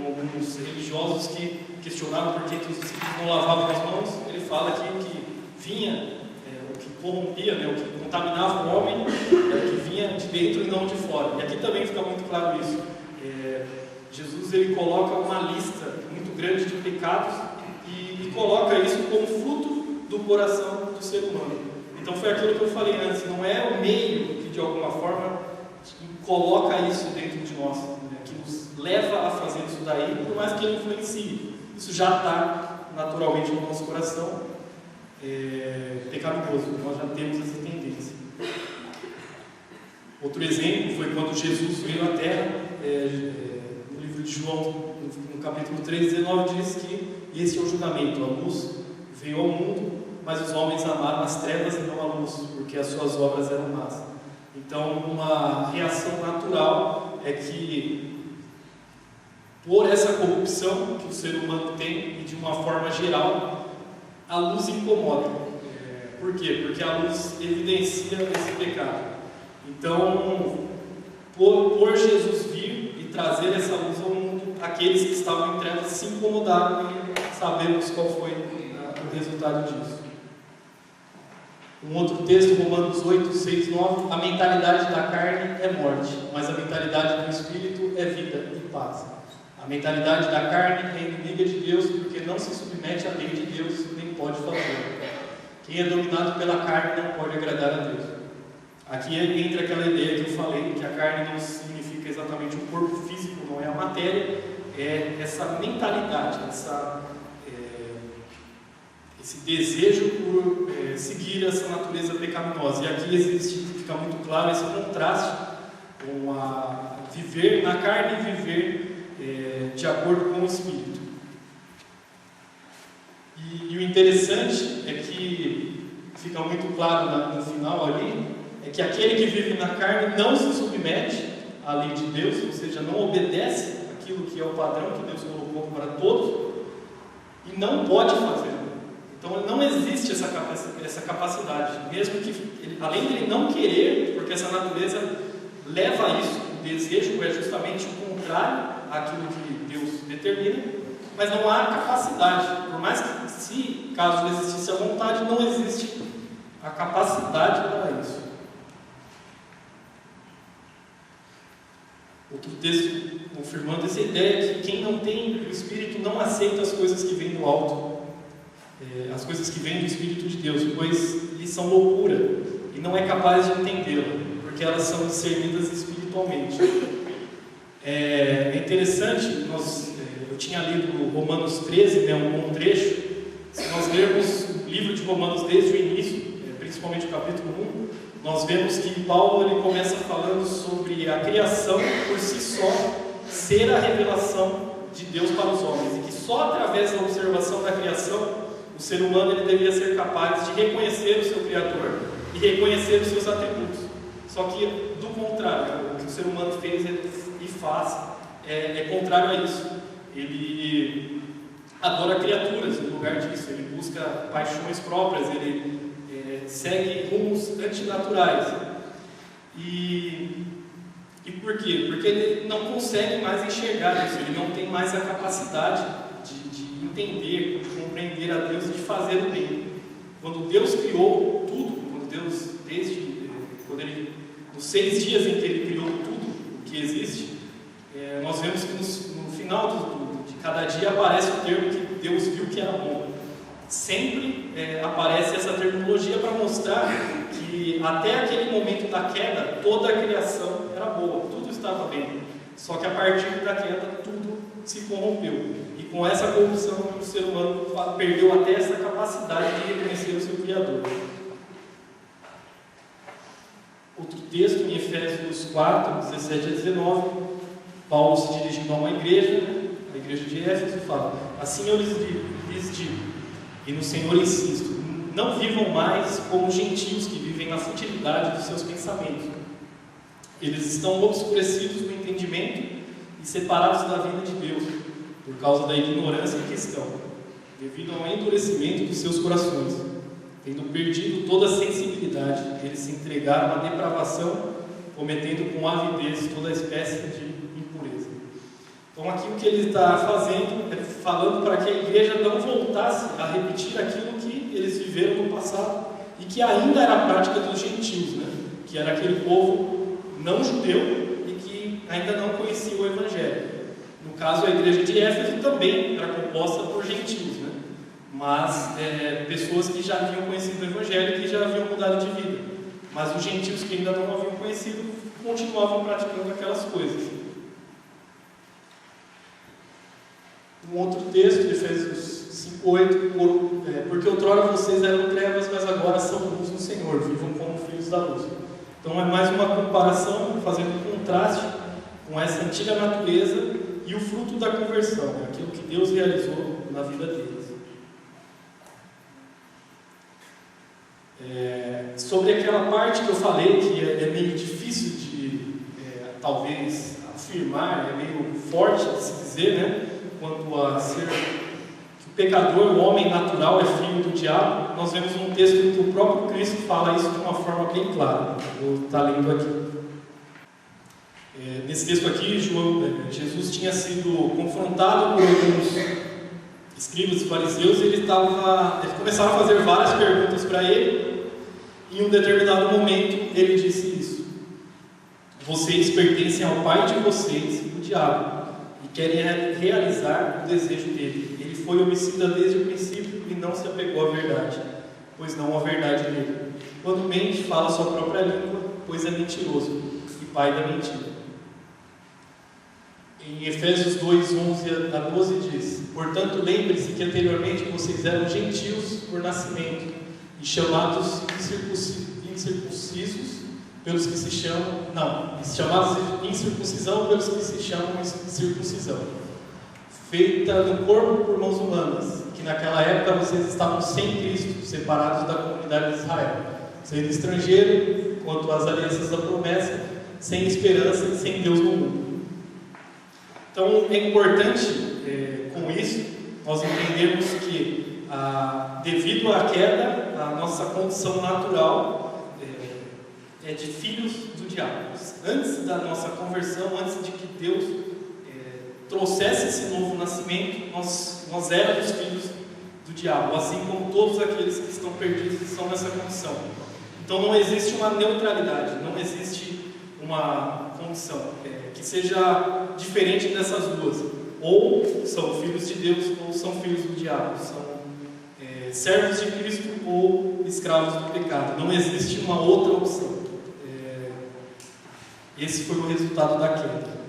alguns religiosos que questionavam por que os discípulos não lavavam as mãos, ele fala aqui que vinha, o que corrompia, o que contaminava o homem, era o que vinha de dentro e não de fora. E aqui também fica muito claro isso. Jesus ele coloca uma lista muito grande de pecados e coloca isso como fruto do coração do ser humano. Então foi aquilo que eu falei antes, não é o meio que de alguma forma coloca isso dentro de nós, que nos leva a fazer isso daí, por mais que ele influencie. Isso já está naturalmente no nosso coração pecaminoso, nós já temos essa tendência. Outro exemplo foi quando Jesus veio à Terra, no livro de João, no capítulo 3, 19, diz que esse é o julgamento, a luz veio ao mundo, mas os homens amaram as trevas e não a luz, porque as suas obras eram más. Então, uma reação natural é que, por essa corrupção que o ser humano tem, e de uma forma geral, a luz incomoda. Por quê? Porque a luz evidencia esse pecado. Então, por Jesus vir e trazer essa luz ao mundo, aqueles que estavam em trevas se incomodaram e sabemos qual foi o resultado disso. Um outro texto, Romanos 8, 6, 9, a mentalidade da carne é morte, mas a mentalidade do Espírito é vida e paz. A mentalidade da carne é inimiga de Deus, porque não se submete à lei de Deus, nem pode fazer. Quem é dominado pela carne não pode agradar a Deus. Aqui entra aquela ideia que eu falei, que a carne não significa exatamente o corpo físico, não é a matéria, é essa mentalidade, esse desejo por seguir essa natureza pecaminosa. E aqui fica muito claro esse contraste com a viver na carne e viver de acordo com o Espírito. E o interessante é que fica muito claro no final ali, é que aquele que vive na carne não se submete à lei de Deus, ou seja, não obedece aquilo que é o padrão que Deus colocou para todos, e não pode fazer. Então não existe essa capacidade, mesmo que, além de ele não querer, porque essa natureza leva a isso, o desejo é justamente o contrário àquilo que Deus determina, mas não há capacidade, por mais que caso existisse a vontade, não existe a capacidade para isso. Outro texto confirmando essa ideia que quem não tem o Espírito não aceita as coisas que vêm do alto, as coisas que vêm do Espírito de Deus, pois lhes são loucura e não é capaz de entendê-la, porque elas são discernidas espiritualmente. É interessante, eu tinha lido Romanos 13, um bom trecho. Se nós lermos o livro de Romanos desde o início, principalmente o capítulo 1, nós vemos que Paulo ele começa falando sobre a criação por si só ser a revelação de Deus para os homens, e que só através da observação da criação o ser humano ele deveria ser capaz de reconhecer o seu Criador e reconhecer os seus atributos. Só que, do contrário, o que o ser humano fez e faz é contrário a isso. Ele adora criaturas no lugar disso, ele busca paixões próprias, ele segue rumos antinaturais. E por quê? Porque ele não consegue mais enxergar isso, ele não tem mais a capacidade de entender, de compreender a Deus e de fazer o bem. Quando Deus criou tudo, nos 6 dias em que Ele criou tudo o que existe, nós vemos que no final de cada dia aparece o termo que Deus viu que era bom. Sempre aparece essa terminologia para mostrar que até aquele momento da queda, toda a criação era boa, tudo estava bem. Só que a partir da queda, tudo se corrompeu. E com essa corrupção, o ser humano perdeu até essa capacidade de reconhecer o seu Criador. Outro texto, em Efésios 4, 17 a 19, Paulo se dirigindo a uma igreja, a igreja de Éfeso, fala: Assim eu lhes digo, e no Senhor insisto, não vivam mais como gentios que vivem na futilidade dos seus pensamentos. Eles estão obscurecidos no entendimento e separados da vida de Deus, por causa da ignorância que estão, devido ao endurecimento dos seus corações. Tendo perdido toda a sensibilidade, eles se entregaram à depravação, cometendo com avidez toda espécie de impureza. Então aqui o que ele está fazendo é falando para que a igreja não voltasse a repetir aquilo que eles viveram no passado e que ainda era a prática dos gentios, né? Que era aquele povo não judeu e que ainda não conhecia o Evangelho. No caso, a igreja de Éfeso também era composta por gentios, né? Mas pessoas que já haviam conhecido o Evangelho e que já haviam mudado de vida. Mas os gentios que ainda não haviam conhecido continuavam praticando aquelas coisas. Um outro texto, Efésios 5:8, porque outrora vocês eram trevas, mas agora são luz no Senhor, vivam como filhos da luz. Então é mais uma comparação, fazendo um contraste com essa antiga natureza e o fruto da conversão, aquilo que Deus realizou na vida deles. Sobre aquela parte que eu falei, que é meio difícil de, talvez, afirmar, é meio forte de se dizer, né? Quanto a ser que o pecador, o homem natural, é filho do diabo, nós vemos um texto em que o próprio Cristo fala isso de uma forma bem clara. Vou estar lendo aqui. Nesse texto aqui, Jesus tinha sido confrontado por alguns escribas e fariseus e eles começaram a fazer várias perguntas para ele. E em um determinado momento ele disse isso: vocês pertencem ao pai de vocês, o diabo, e querem realizar o desejo dele. Ele foi homicida desde o princípio e não se apegou à verdade, pois não há verdade nele. Quando mente, fala sua própria língua, pois é mentiroso e pai da mentira. Em Efésios 2:11-12 diz: portanto, lembre-se que anteriormente vocês eram gentios por nascimento e chamados incircuncisos pelos que se chamam, chamados de incircuncisão pelos que se chamam circuncisão, feita no corpo por mãos humanas, que naquela época vocês estavam sem Cristo, separados da comunidade de Israel, sendo estrangeiro quanto às alianças da promessa, sem esperança e sem Deus no mundo. Então é importante, com isso, nós entendermos que, devido à queda, a nossa condição natural é de filhos do diabo. Antes da nossa conversão, antes de que Deus trouxesse esse novo nascimento, nós éramos filhos do diabo, assim como todos aqueles que estão perdidos estão nessa condição. Então não existe uma neutralidade, não existe uma condição que seja diferente dessas duas. Ou são filhos de Deus ou são filhos do diabo, são servos de Cristo ou escravos do pecado. Não existe uma outra opção. Esse foi o resultado da queda.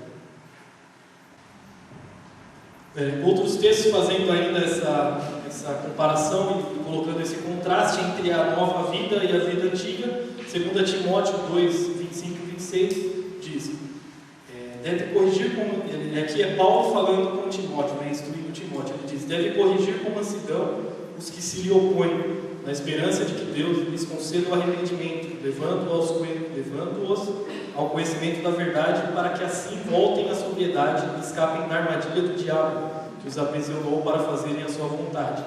Outros textos fazendo ainda essa comparação e colocando esse contraste entre a nova vida e a vida antiga. 2 Timóteo 2:25-26 diz: deve corrigir aqui é Paulo falando com Timóteo, instruindo Timóteo. Ele diz: deve corrigir com mansidão os que se lhe opõem, na esperança de que Deus lhes conceda o arrependimento, levando-os ao conhecimento da verdade, para que assim voltem à sobriedade e escapem da armadilha do diabo, que os aprisionou para fazerem a sua vontade.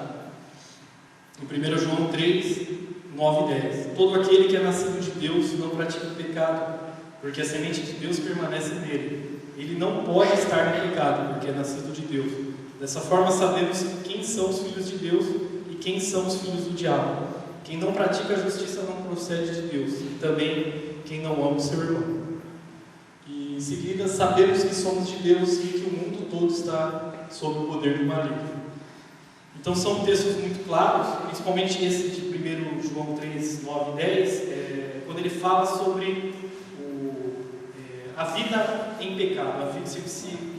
Em 1 João 3:9-10: todo aquele que é nascido de Deus não pratica o pecado, porque a semente de Deus permanece nele. Ele não pode estar no pecado, porque é nascido de Deus. Dessa forma sabemos quem são os filhos de Deus e quem são os filhos do diabo. Quem não pratica a justiça não procede de Deus, e também quem não ama o seu irmão. E em seguida, sabemos que somos de Deus e que o mundo todo está sob o poder do maligno. Então são textos muito claros, principalmente esse de 1 João 3:9-10, quando ele fala sobre a vida em pecado.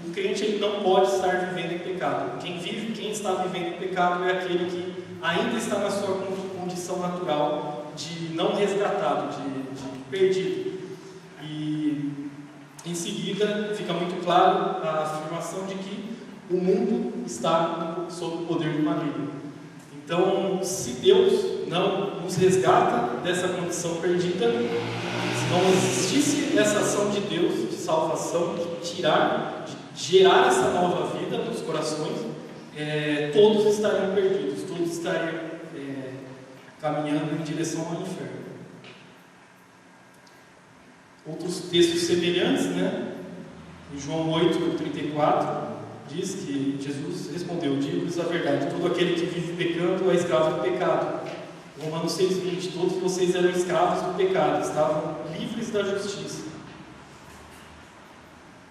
O crente ele não pode estar vivendo em pecado. Quem está vivendo em pecado é aquele que ainda está na sua condição natural de não resgatado, de perdido. E em seguida fica muito claro a afirmação de que o mundo está sob o poder do maligno. Então, se Deus não nos resgata dessa condição perdida, se não existisse essa ação de Deus de salvação, de tirar, de gerar essa nova vida nos corações, todos estariam perdidos, todos estariam caminhando em direção ao inferno. Outros textos semelhantes, né? Em João 8:34, diz que Jesus respondeu: digo-lhes a verdade, todo aquele que vive pecando é escravo do pecado. Romanos 6:20, todos vocês eram escravos do pecado, estavam livres da justiça.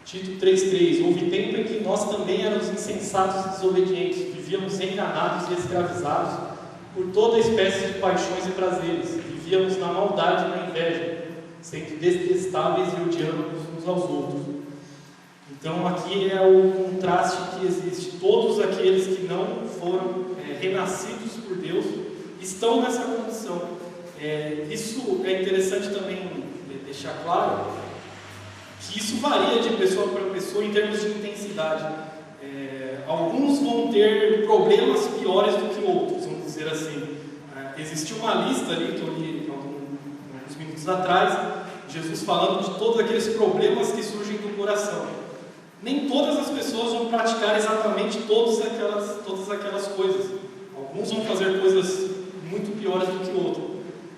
Tito 3:3, houve tempo em que nós também éramos insensatos e desobedientes, vivíamos enganados e escravizados por toda espécie de paixões e prazeres, vivíamos na maldade e na inveja, sendo detestáveis e odiando uns aos outros. Então aqui é o contraste que existe. Todos aqueles que não foram renascidos por Deus estão nessa condição. Isso é interessante também deixar claro, que isso varia de pessoa para pessoa em termos de intensidade. Alguns vão ter problemas piores do que outros, vamos dizer assim. Existiu uma lista ali que eu li alguns minutos atrás, Jesus falando de todos aqueles problemas que surgem do coração. Nem todas as pessoas vão praticar exatamente todas aquelas coisas. Alguns vão fazer coisas muito piores do que outros.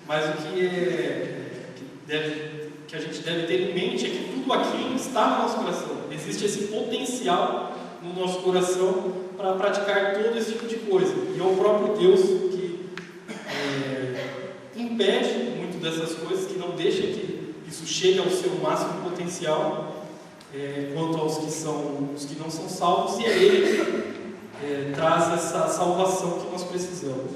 Mas o que a gente deve ter em mente é que tudo aquilo está no nosso coração. Existe esse potencial no nosso coração para praticar todo esse tipo de coisa. E é o próprio Deus que impede muito dessas coisas, que não deixa que isso chegue ao seu máximo potencial. Quanto aos os que não são salvos, e é Ele que traz essa salvação que nós precisamos.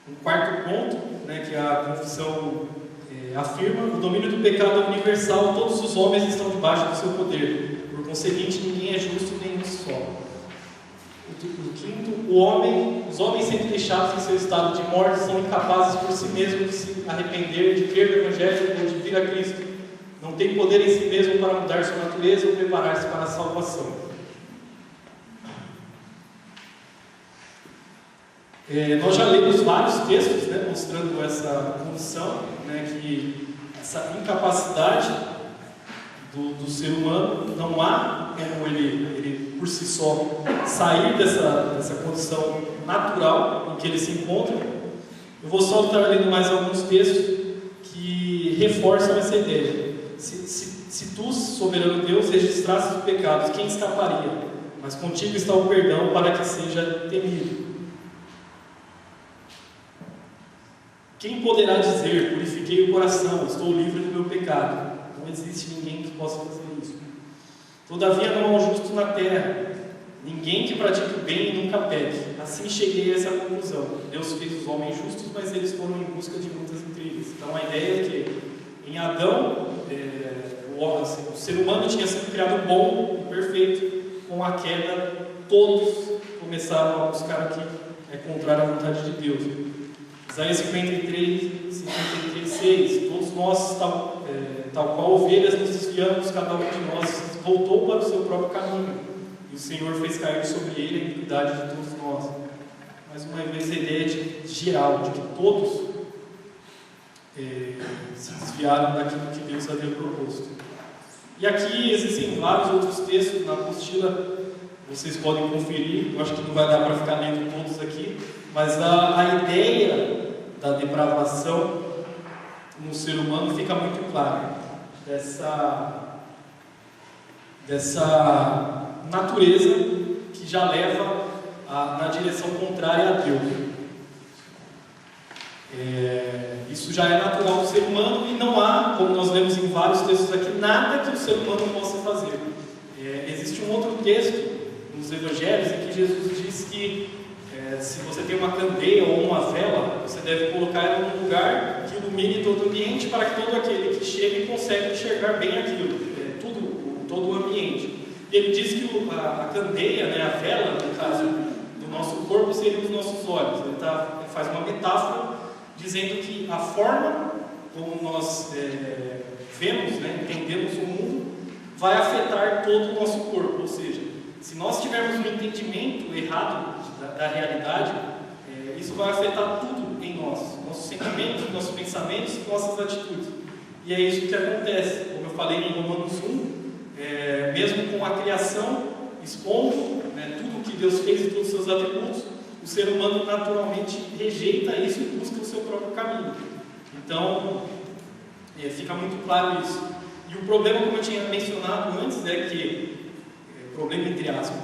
Um quarto ponto, né, que a confissão afirma: o domínio do pecado é universal, todos os homens estão debaixo do seu poder, por conseguinte ninguém é justo nem um só. O quinto, os homens sendo deixados em seu estado de morte são incapazes por si mesmos de se arrepender, de crer no Evangelho ou de vir a Cristo. Não têm poder em si mesmo para mudar sua natureza ou preparar-se para a salvação. Nós já lemos vários textos, né, mostrando essa condição, né, que essa incapacidade do ser humano, não há como ele por si só sair dessa condição natural em que ele se encontra. Eu vou só estar lendo mais alguns textos que reforçam essa ideia. Se tu, soberano Deus, registrasses os pecados, quem escaparia? Mas contigo está o perdão para que seja temido. Quem poderá dizer: purifiquei o coração, estou livre do meu pecado? Não existe ninguém que possa fazer isso. Todavia não há um justo na terra, ninguém que pratique o bem e nunca peque. Assim cheguei a essa conclusão: Deus fez os homens justos, mas eles foram em busca de muitas intrigas. Então a ideia é que em Adão, o ser humano tinha sido criado bom e perfeito. Com a queda, todos começaram a buscar o que é contrário à vontade de Deus. Isaías 53:6, todos nós, tal qual ovelhas, nos desviamos, cada um de nós voltou para o seu próprio caminho, e o Senhor fez cair sobre ele a iniquidade de todos nós. Mais uma vez, a ideia geral, de que todos se desviaram daquilo que Deus havia proposto. E aqui existem vários outros textos na apostila, vocês podem conferir. Eu acho que não vai dar para ficar lendo todos aqui, mas a ideia da depravação no ser humano fica muito clara, dessa natureza que já leva na direção contrária a Deus. Isso já é natural do ser humano, e não há, como nós lemos em vários textos aqui, nada que o ser humano possa fazer. Existe um outro texto nos Evangelhos em que Jesus diz que se você tem uma candeia ou uma vela, você deve colocar ela num lugar que ilumine todo o ambiente, para que todo aquele que chega consiga enxergar bem aquilo, todo o ambiente. E ele diz que a candeia, né, a vela, no caso do nosso corpo, seria os nossos olhos. Ele faz uma metáfora dizendo que a forma como nós vemos, né, entendemos o mundo, vai afetar todo o nosso corpo. Ou seja, se nós tivermos um entendimento errado da realidade, isso vai afetar tudo em nós, nossos sentimentos, nossos pensamentos, nossas atitudes. E é isso que acontece, como eu falei em Romanos 1, mesmo com a criação expondo, tudo o que Deus fez e todos os seus atributos, o ser humano naturalmente rejeita isso e busca o seu próprio caminho. Então, fica muito claro isso. E o problema, como eu tinha mencionado antes, problema entre aspas,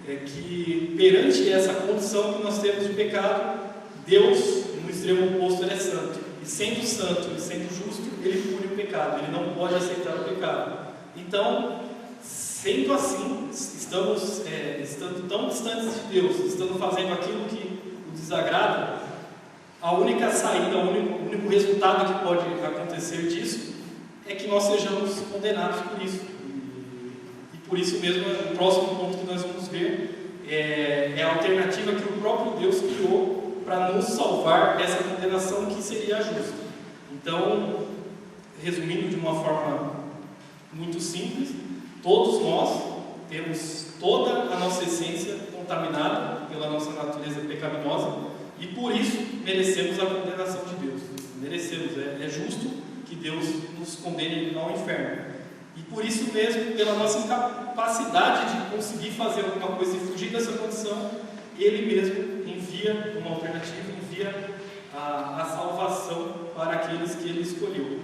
é que perante essa condição que nós temos de pecado, Deus, no extremo oposto, Ele é santo. E sendo santo e sendo justo, Ele pune o pecado, Ele não pode aceitar o pecado. Então, sendo assim, estando tão distantes de Deus, estando fazendo aquilo que o desagrada, a única saída, o único resultado que pode acontecer disso é que nós sejamos condenados por isso. E por isso mesmo, o próximo ponto que nós vamos ver é a alternativa que o próprio Deus criou para nos salvar dessa condenação que seria justa. Então, resumindo de uma forma muito simples, todos nós temos toda a nossa essência contaminada pela nossa natureza pecaminosa e por isso merecemos a condenação de Deus. Merecemos, é justo que Deus nos condene ao inferno. E por isso mesmo, pela nossa incapacidade de conseguir fazer alguma coisa e fugir dessa condição, Ele mesmo envia uma alternativa, envia a salvação para aqueles que Ele escolheu.